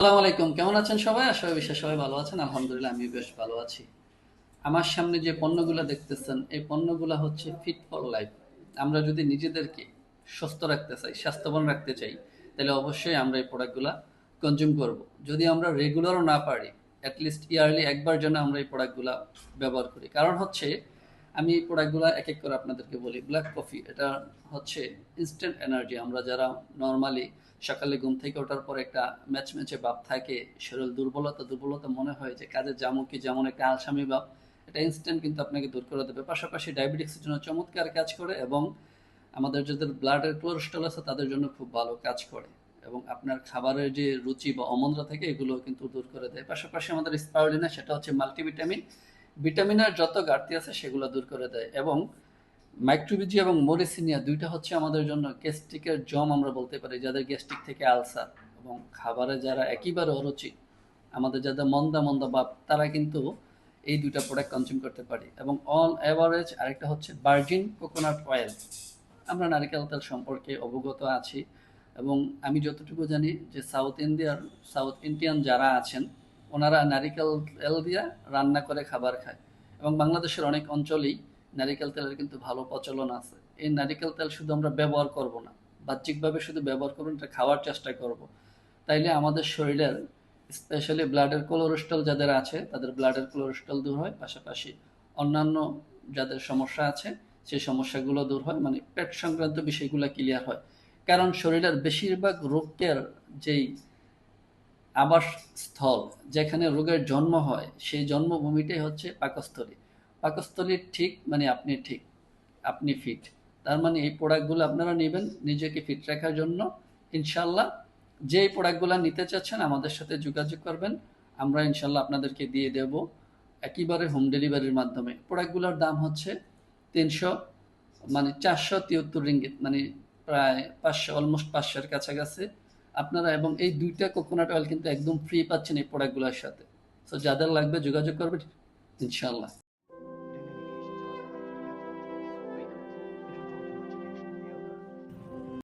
আসসালামু আলাইকুম, কেমন আছেন সবাই? আশা করি বিশ্বাস সবাই ভালো আছেন। আলহামদুলিল্লাহ আমি বেশ ভালো আছি। আমার সামনে যে পণ্যগুলা দেখতেছেন এই পণ্যগুলা হচ্ছে ফিট ফর লাইফ। আমরা যদি নিজেদেরকে সুস্থ রাখতে চাই, স্বাস্থ্যবান রাখতে চাই, তাহলে অবশ্যই আমরা এই প্রোডাক্টগুলা কনজিউম করব। যদি আমরা রেগুলারও না পারি, অ্যাটলিস্ট ইয়ারলি একবার যেন আমরা এই প্রোডাক্টগুলা ব্যবহার করি। কারণ হচ্ছে আমি এই প্রোডাক্টগুলো এক এক করে আপনাদেরকে বলি। ব্ল্যাক কফি এটা হচ্ছে ইনস্ট্যান্ট এনার্জি। আমরা যারা নর্মালি সকালে ঘুম থেকে ওঠার পর একটা ম্যাচম্যাচে ভাব থাকে, শরীর দুর্বলতা দুর্বলতা মনে হয় যে কাজে যাবো কি যেমন একটা আলসামি ভাব, এটা ইনস্ট্যান্ট কিন্তু আপনাকে দূর করে দেবে। পাশাপাশি ডায়াবেটিক্সের জন্য চমৎকার কাজ করে এবং আমাদের যাদের ব্লাডের কোলেস্ট্রল আছে তাদের জন্য খুব ভালো কাজ করে এবং আপনার খাবারের যে রুচি বা অমন্দতা থাকে এগুলো কিন্তু দূর করে দেয়। পাশাপাশি আমাদের স্পারুলিনা সেটা হচ্ছে মাল্টিভিটামিন, ভিটামিনের যত ঘাটতি আছে সেগুলো দূর করে দেয়। এবং মাইক্রোবিজি এবং মরিসিনিয়া দুইটা হচ্ছে আমাদের জন্য গ্যাস্ট্রিকের জম আমরা বলতে পারি, যাদের গ্যাস্ট্রিক থেকে আলসার এবং খাবারে যারা একেবারে অরুচি, আমাদের যাদের মন্দা মন্দা ভাব, তারা কিন্তু এই দুইটা প্রোডাক্ট কনজিউম করতে পারি। এবং অন অ্যাভারেজ আরেকটা হচ্ছে ভার্জিন কোকোনাট অয়েল। আমরা নারিকেল তেল সম্পর্কে অবগত আছি এবং আমি যতটুকু জানি যে সাউথ ইন্ডিয়ান যারা আছেন ওনারা নারিকেল তেল দিয়ে রান্না করে খাবার খায় এবং বাংলাদেশের অনেক অঞ্চলেই নারিকেল তেলের কিন্তু ভালো প্রচলন আছে। এই নারিকেল তেল শুধু আমরা ব্যবহার করব না, বাহ্যিকভাবে শুধু ব্যবহার করবো না, এটা খাওয়ার চেষ্টা করব। তাইলে আমাদের শরীরের স্পেশালি ব্লাডের কোলেস্ট্রল যাদের আছে তাদের ব্লাডের কোলেস্ট্রল দূর হয়। পাশাপাশি অন্যান্য যাদের সমস্যা আছে সেই সমস্যাগুলো দূর হয়, মানে পেট সংক্রান্ত বিষয়গুলো ক্লিয়ার হয়। কারণ শরীরের বেশিরভাগ রোগের যেই আবাসস্থল, যেখানে রোগের জন্ম হয়, সেই জন্মভূমিটাই হচ্ছে পাকস্থলী। পাকস্থলীর ঠিক মানে আপনি ঠিক, আপনি ফিট। তার মানে এই প্রোডাক্টগুলো আপনারা নেবেন নিজেকে ফিট রাখার জন্য। ইনশাল্লাহ যেই প্রোডাক্টগুলো নিতে চাচ্ছেন আমাদের সাথে যোগাযোগ করবেন, আমরা ইনশাল্লাহ আপনাদেরকে দিয়ে দেব একেবারে হোম ডেলিভারির মাধ্যমে। প্রোডাক্টগুলোর দাম হচ্ছে ৩০০ মানে ৪৭৩ রিঙ্গিত, মানে প্রায় ৫০০, অলমোস্ট ৫০০-এর কাছাকাছি আপনারা। এবং এই দুইটা কোকোনাট অয়েল কিন্তু একদম ফ্রি পাচ্ছেন এই প্রোডাক্টগুলোর সাথে। তো যাদের লাগবে যোগাযোগ করবেন ইনশাল্লাহ।